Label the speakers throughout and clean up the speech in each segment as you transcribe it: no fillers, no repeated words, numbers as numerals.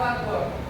Speaker 1: Al-Fatihah.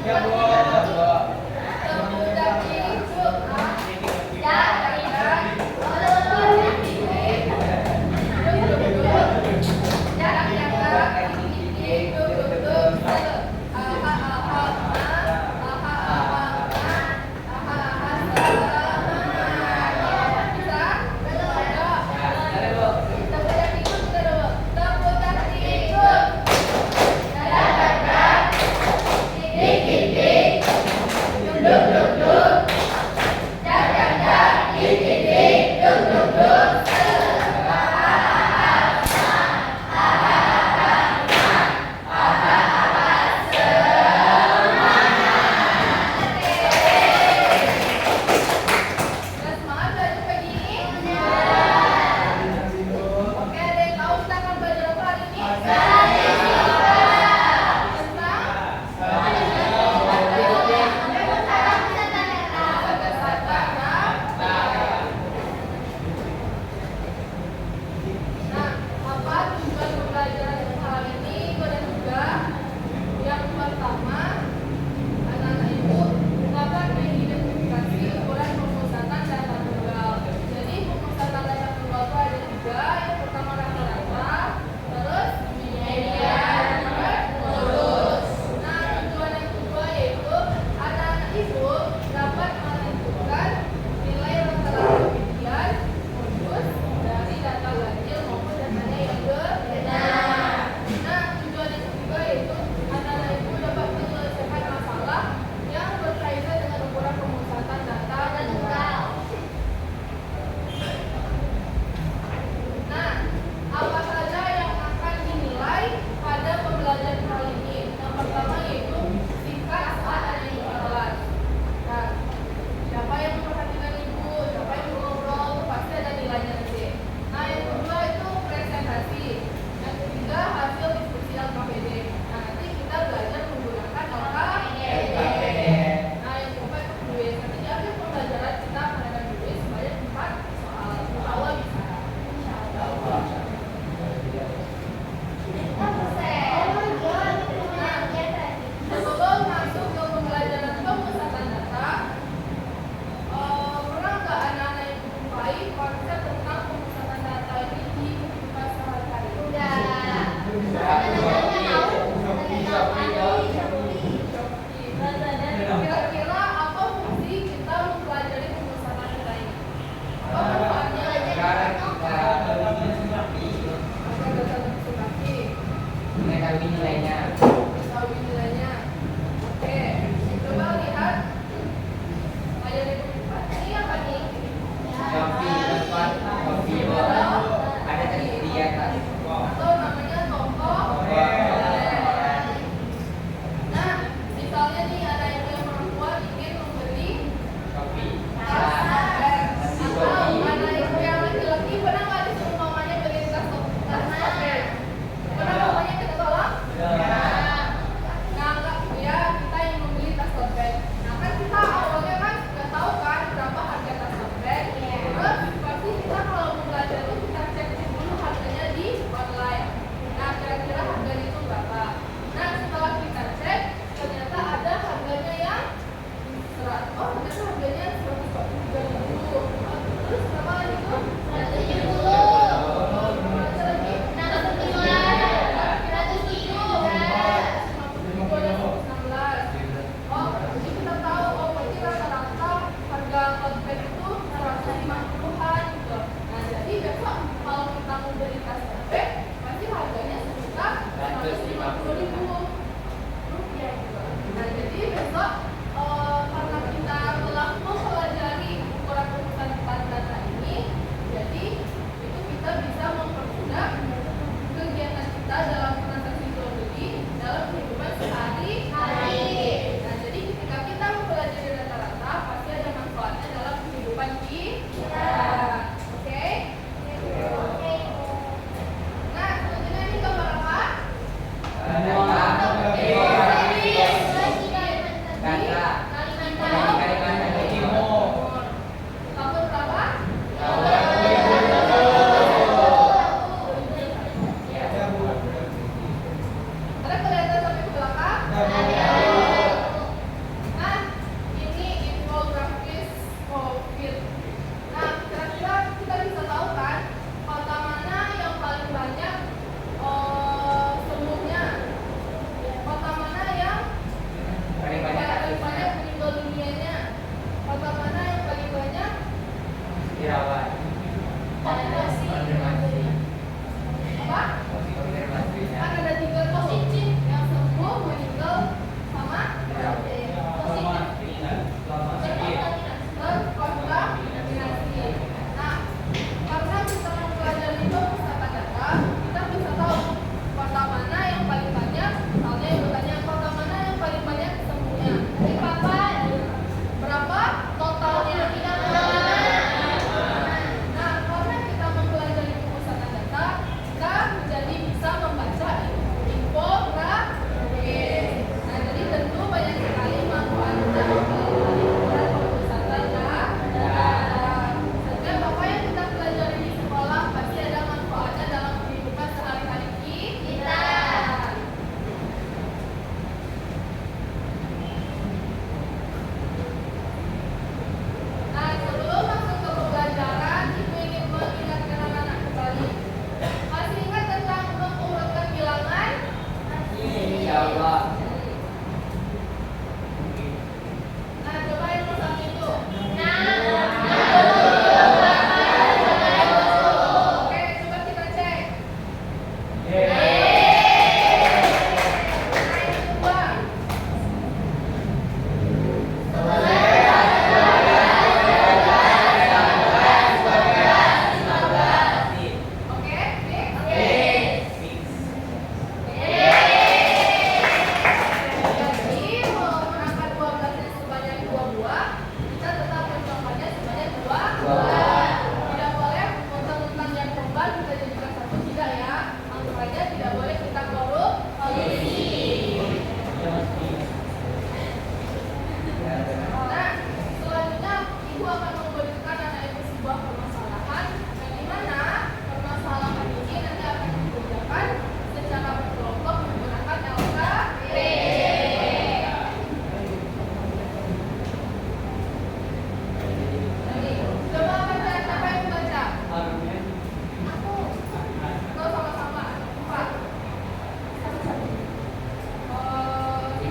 Speaker 1: Tiga doa.
Speaker 2: Dikit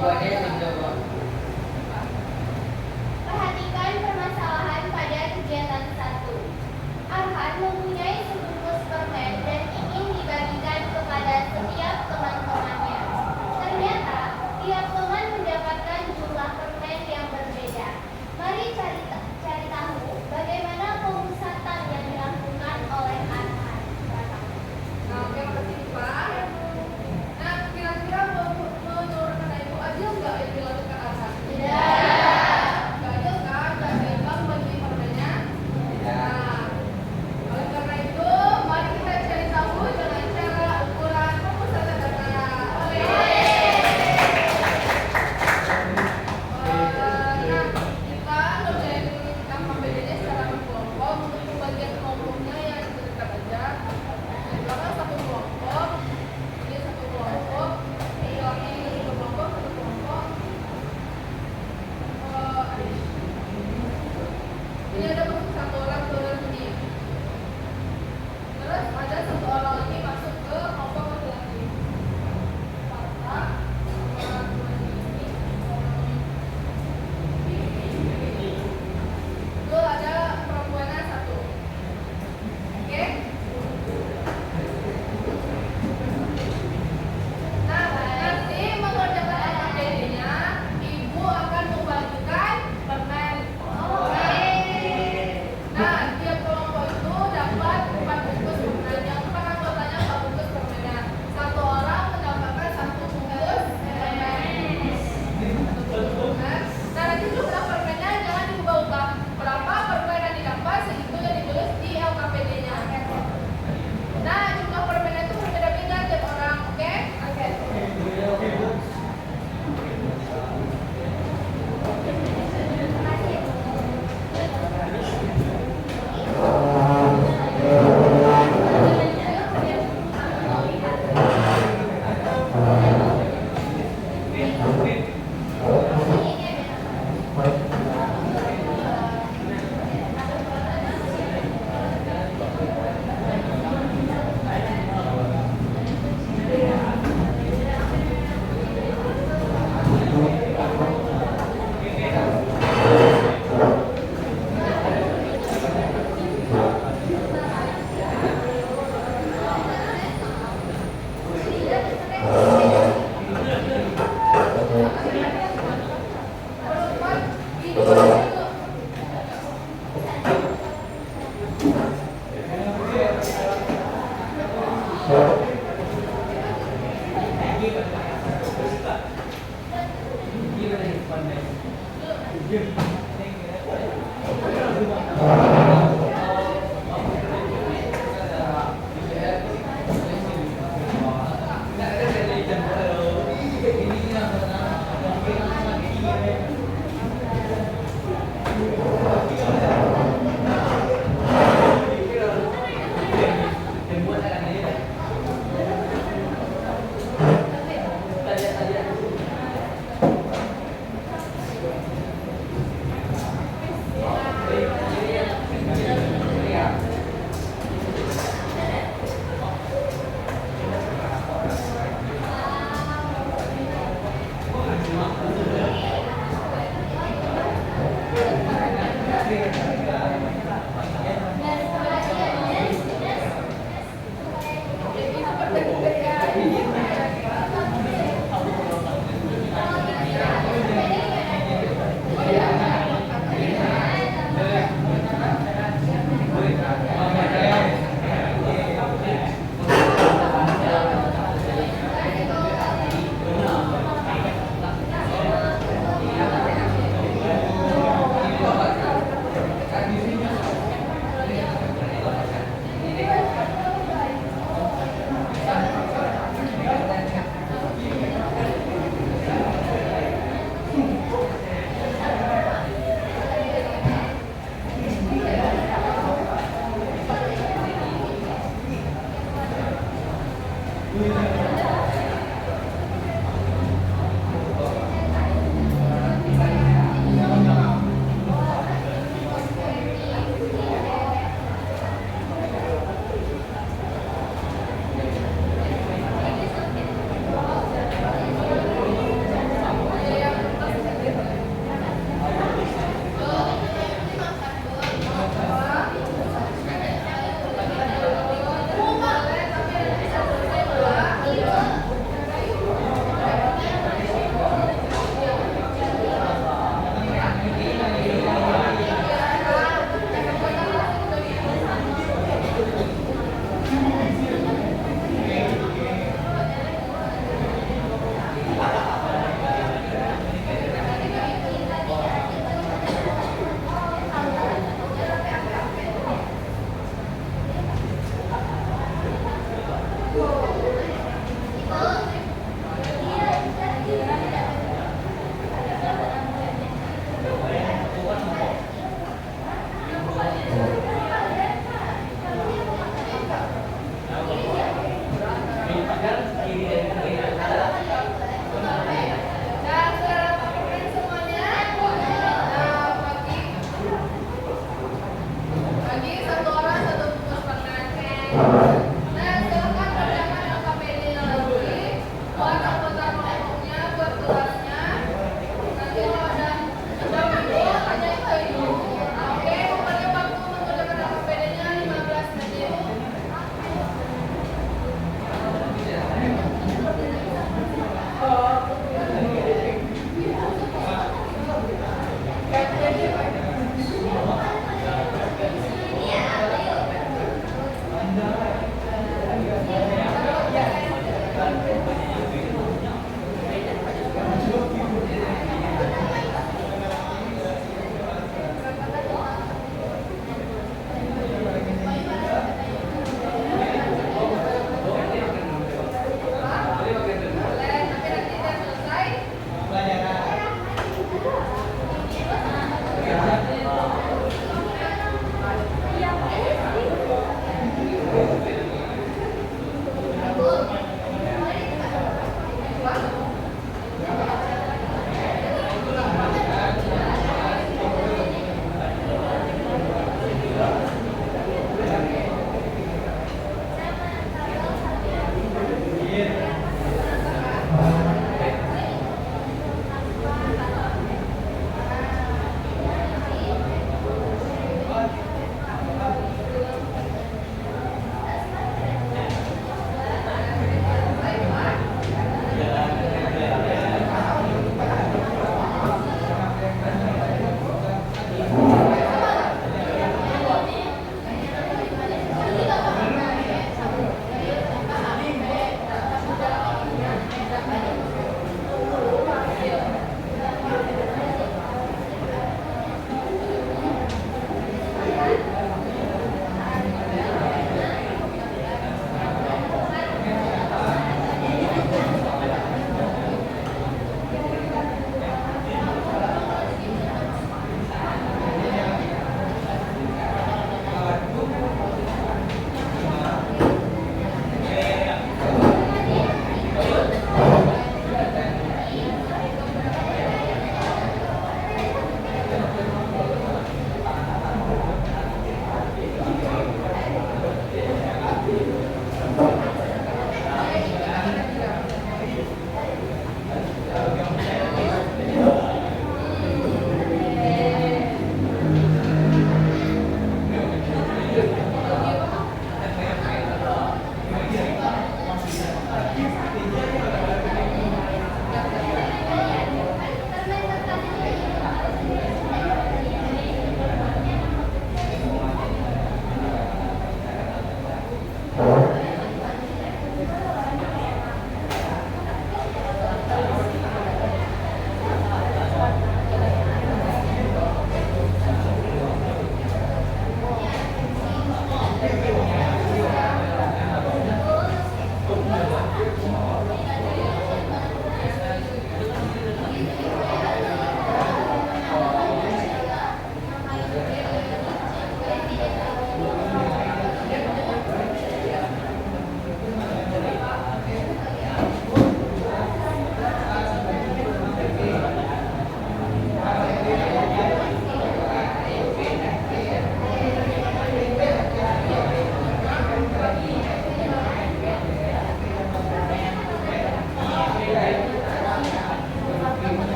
Speaker 2: Perhatikan permasalahan pada kegiatan 1. Arhan mempunyai sebungkus permen dan ingin dibagikan kepada setiap teman-temannya. Ternyata, tiap teman mendapatkan jumlah permen yang berbeda. Mari cari tahu bagaimana pemusatan yang dilakukan oleh Arhan.
Speaker 3: Nah, oke, makasih Pak. Nah, kira-kira menurut Kak Ibu adil nggak yang dilakukan Arhan? Nggak adil kan? Nggak seimbang bagi permennya? Nah, oleh karena itu, mari kita cari tahu dengan cara ukuran pemusatan data. Nah, kita ngerjain KKBD-nya secara berkelompok. Untuk pembagian kelompoknya yang dekat aja. Yang belakang satu kelompok, ini satu kelompok, ini satu kelompok, satu kelompok. Ini ada masuk satu orang ke sini. Terus ada satu orang lagi masuk ke kelompok laki-laki. Maka orang tua ini, itu ada perempuannya satu. Oke? Nah, nanti mengerjakan KKBD-nya, Ibu akan membagikan permen. Nah, tiap kelompok itu dapat 4 bungkus permen. Yang per anggotanya 4 bungkus permennya. Satu orang mendapatkan 1 bungkus permen. Nah, nanti jumlah permennya jangan diubah-ubah. Berapa permen yang didapat, segitu yang ditulis di LKPD-nya. Nah, jumlah permennya itu berbeda-beda tiap orang, oke? Oke.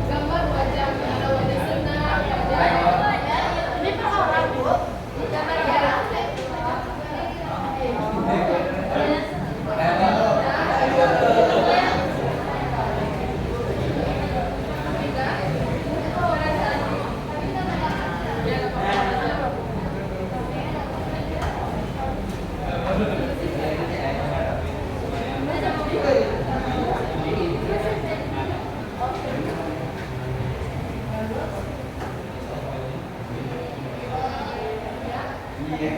Speaker 3: Gambar wajah ada wajah senang Kalau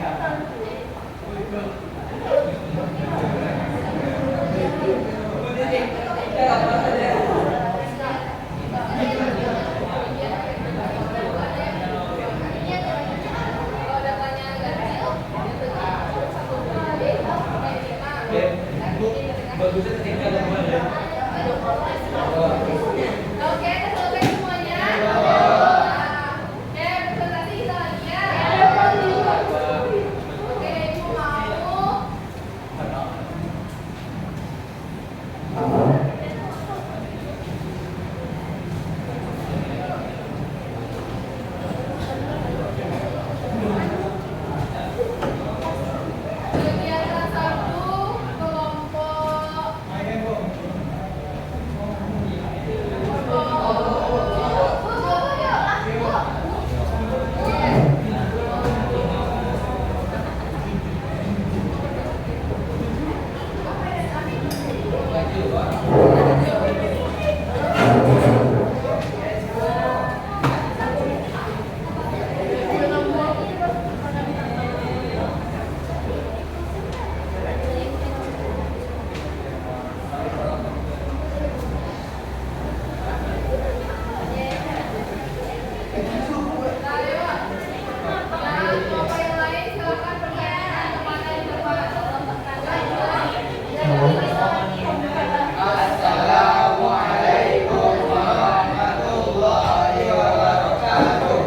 Speaker 3: datanya ganjil, itu satu kali,
Speaker 1: Bagusnya ketika ada bulan ya.
Speaker 3: Oke, selesai semuanya. Presentasi kita lagi ya. Oke, Ibu mau. Kegiatan satu kelompok.
Speaker 1: Assalamualaikum warahmatullahi wabarakatuh.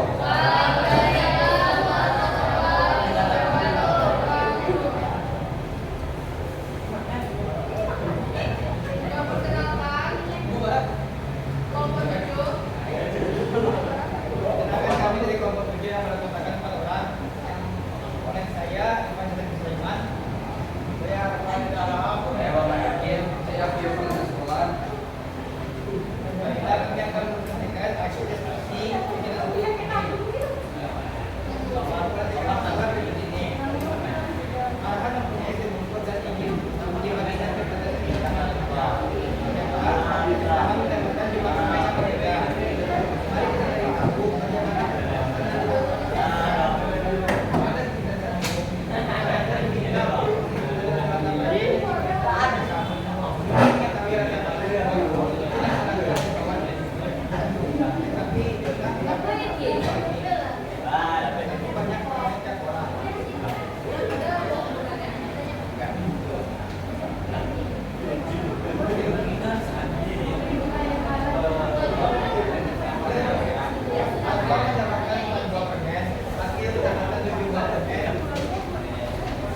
Speaker 4: Kenalkan kami dari kelompok 7 yang berkontakan 4 orang. Yang komponen saya, Ivan Sulaiman Sulaiman. Saya Rahman Darahab.
Speaker 1: Saya Muhammad Yakin, saya Abdul Faisal Sekolah.
Speaker 4: Baiklah, kami akan mempresentasikan aksi diskusi kegiatan ini. Arahan mempunyai sebuah dan ingin namun dibagikan kepada kita. Kami mendapatkan di makna yang berbeda. Mari kita dari aku bagaimana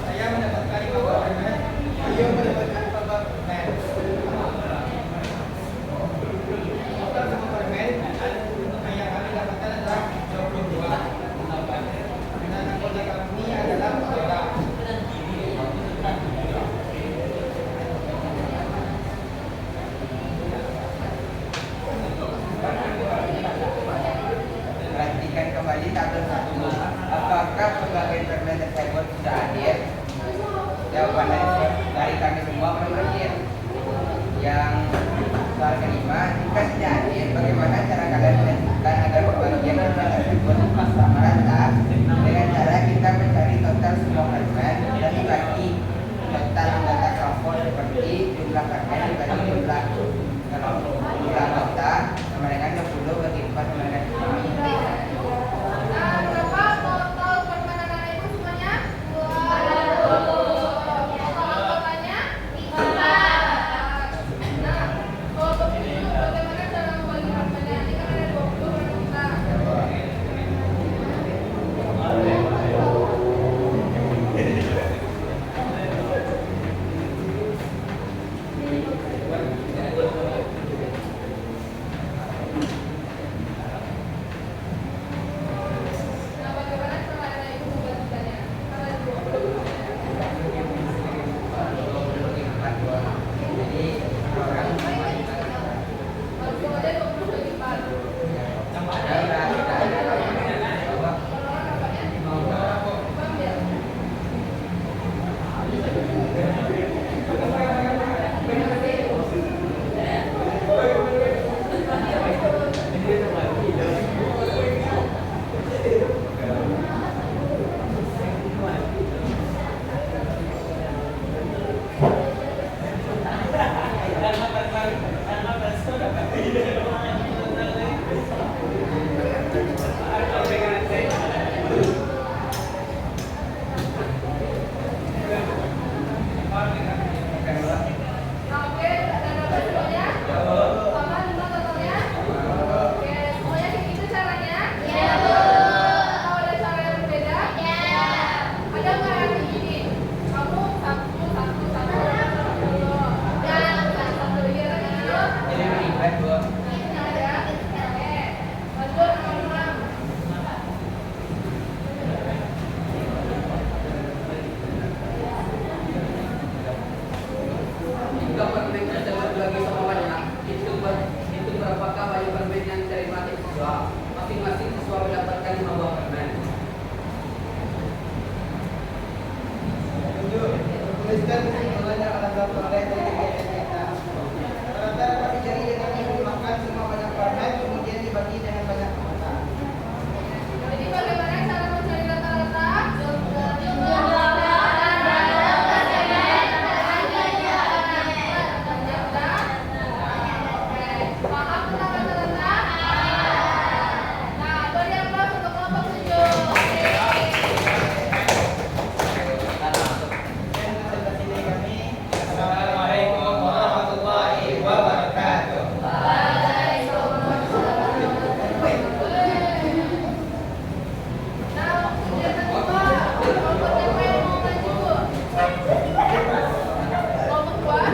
Speaker 4: saya mendapatkan 5 permen, Ayo mendapatkan 4 permen. Total semua permen yang kami dapatkan adalah 22. Dan anggota kami adalah 4 orang.
Speaker 5: Perhatikan kembali tabel 1. Apakah pembagian permen tersebut sudah hadir? Jawabannya dari kami semua belum hadir. Yang soal kelima, jika tidak hadir, bagaimana cara kalian menentukan agar pembagian permen tersebut merata? Dengan cara kita mencari total semua permen dan dibagi total anggota kelompok seperti jumlah permen dibagi jumlah anggota sama dengan 20 bagi 4 sama dengan 5.
Speaker 3: Nah, berapa total permen anak itu semuanya? 20. Total anggotanya? 5. Nah, kalau begitu bagaimana cara membagi permennya? Ini kan ada 20
Speaker 1: masing-masing siswa mendapatkan 5 buah permen.
Speaker 4: Tujuh, tuliskan kesimpulannya alat oleh dari kegiatan kita. Rata-rata kami cari yang kami makan semua banyak permen, kemudian dibagi dengan banyak mata.
Speaker 3: Jadi bagaimana cara mencari rata-rata? Paham tentang rata-rata? Nah, beri aplaus untuk kelompok 7.
Speaker 4: Dan sebelah sini kami. Assalamualaikum warahmatullahi wabarakatuh.
Speaker 3: Nah, kegiatan kedua, kelompok yang lain mau maju. Kelompok 2,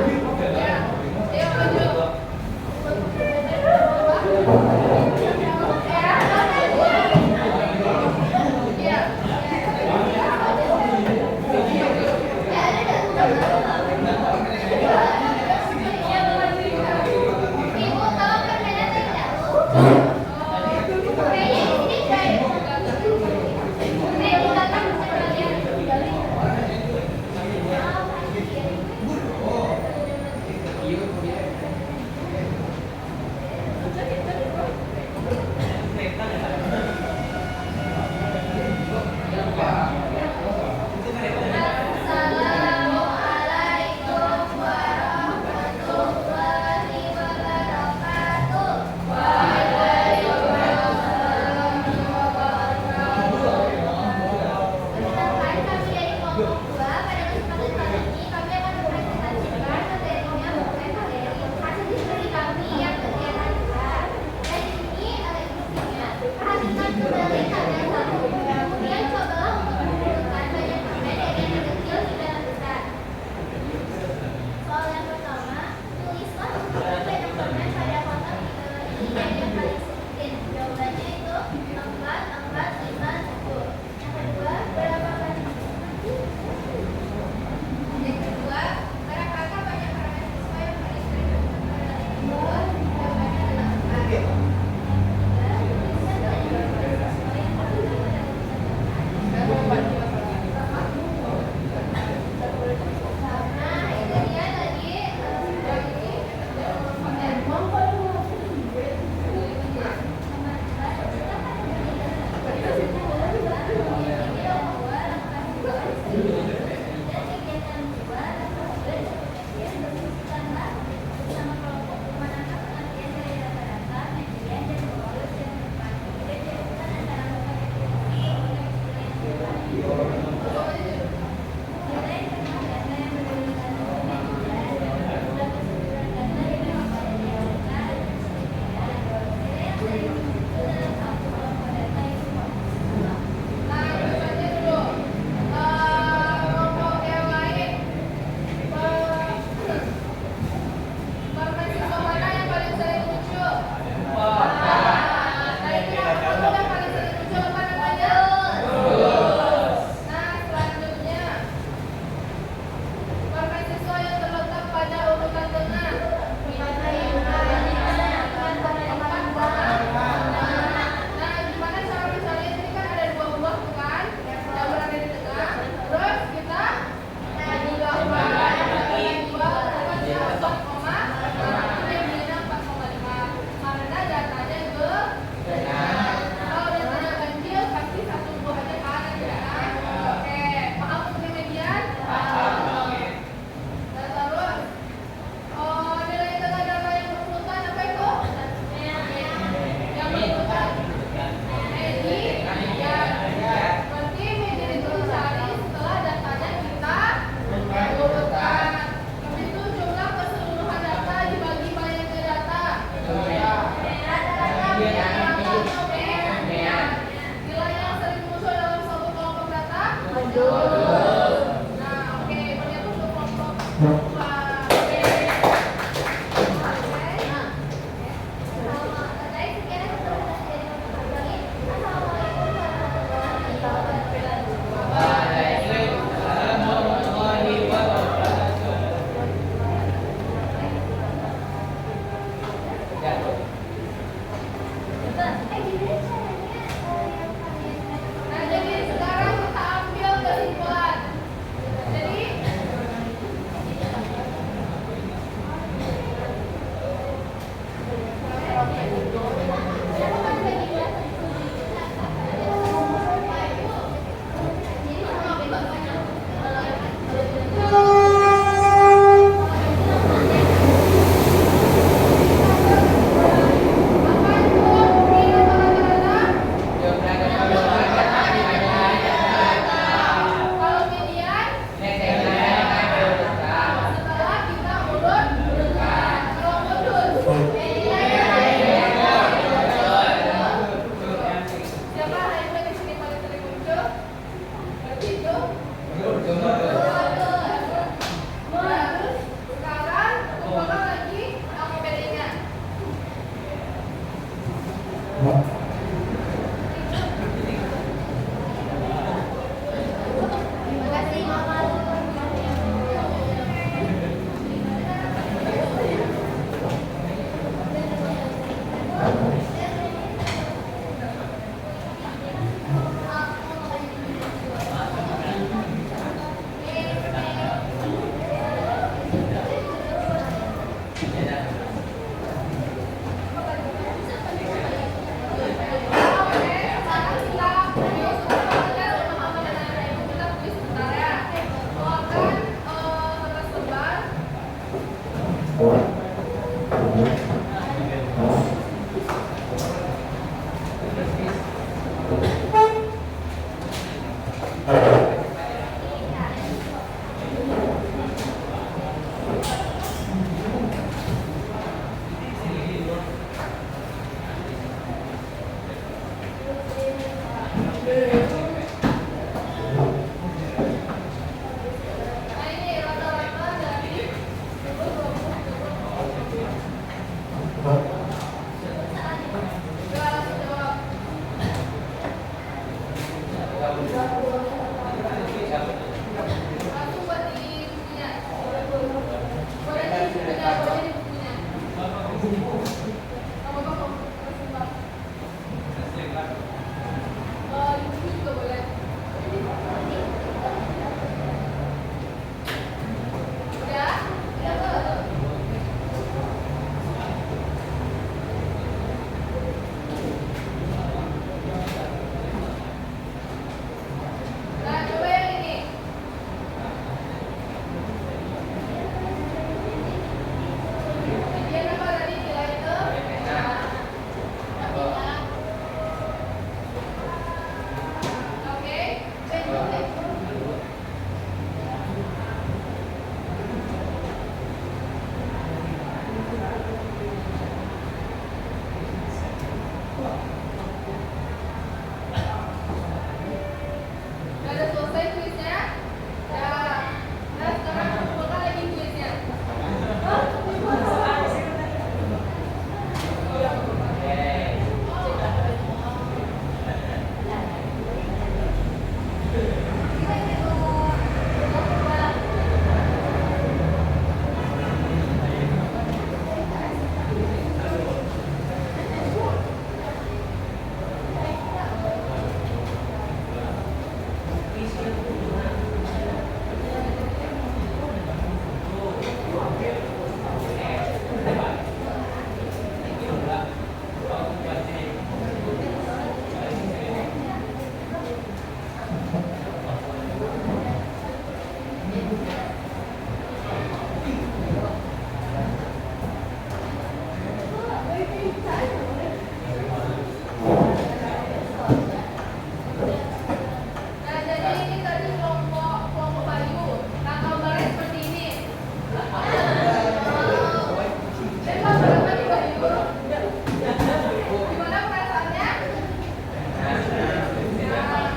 Speaker 3: ya, ayo maju. Ya.
Speaker 2: Ibu tahu permainan tidak? Kayaknya ini kayak Ibu datang ke kalian. Assalamualaikum warahmatullahi wabarakatuh. Perkenalkan, kami dari kelompok 2. Pada kesempatan kali ini kami akan mempresentasikan materinya mengenai materi hasil diskusi kami yang kegiatan kita. Dan di sini ada instruksinya. Perhatikan kembali keadaan satu. Kemudian cobalah untuk mengumpulkan banyak permen dari yang kecil hingga yang besar. Soal yang pertama, tulislah ukuran banyak permen pada kotak ini dari yang paling sedikit. Jawabannya itu 4, 4, 5, 10. Yang kedua, berapa kali? Yang kedua, berapakah banyak permen siswa yang paling sering menggunakan itu? Jawabannya adalah 4. Yang ketiga, tuliskan banyak permen siswa yang paling sering Nah, itu dia tadi
Speaker 3: Nah, itu saja dulu. Kelompok yang lain, permen siswa mana yang paling sering lucu? Nah, ini kamu yang paling sering lucu apa namanya? Nah, selanjutnya, permen siswa yang terletak pada urutan tengah. Nah, gimana cara mencari? Ini kan ada 2 buah tuh kan, yang berada di tengah. Terus kita bagi gambar yang berada di bawah, bukannya 4, ini jadinya 4,5. Karena datanya kalau datanya ganjil pasti 1 buah aja kan, ya kan? Oke, paham untuk median? Nah, terus, nilai tengah data yang berurutan apa itu? Yang berurutan median. Berarti median itu dicari setelah datanya kita urutkan. Habis itu jumlah keseluruhan data dibagi banyaknya data. Rata-rata median atau median. Nilai yang sering muncul dalam suatu kelompok data. Nah, oke, berarti itu untuk kelompok 2.
Speaker 2: Gimana caranya
Speaker 3: Nah ini rata-rata dari Enggak, langsung jawab. Langsung buat di bukunya. Buat aja di bukunya, buat aja di bukunya. Kamu bapak, kasih Pak. Di buku juga boleh. Udah? Udah tuh. Nah, coba yang ini. Bagian apa tadi? Nilai itu? Oke. Udah ada selesai kuisnya? Ya. Nah, sekarang kumpulkan lagi kuisnya. Nah, jadi ini tadi kelompok Bayu. Nah, gambarnya seperti ini. Jadi gambarnya di Bayu. Gimana perasaannya? Nah,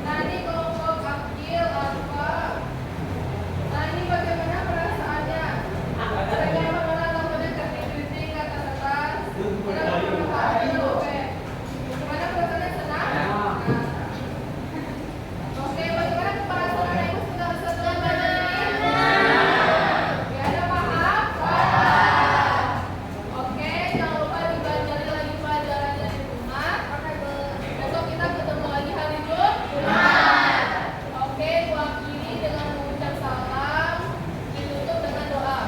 Speaker 3: nah, ini kelompok Akil apa? Nah, ini bagaimana perasaannya? Mereka mengenal namanya kritik kata atas. Gimana perasaannya senang? Nah. Oke, bagaimana perasaan ibu setelah belajar ini? Ya, ada paham? Oke, jangan lupa dipelajari lagi pelajarannya di rumah. Besok kita ketemu lagi hari Jumat. Oke, gua akhiri dengan mengucap salam, ditutup dengan doa.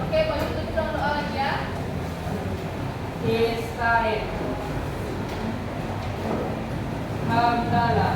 Speaker 3: Oke, Bayu tutup dengan doa lagi ya.
Speaker 1: Israel. Hamdalah.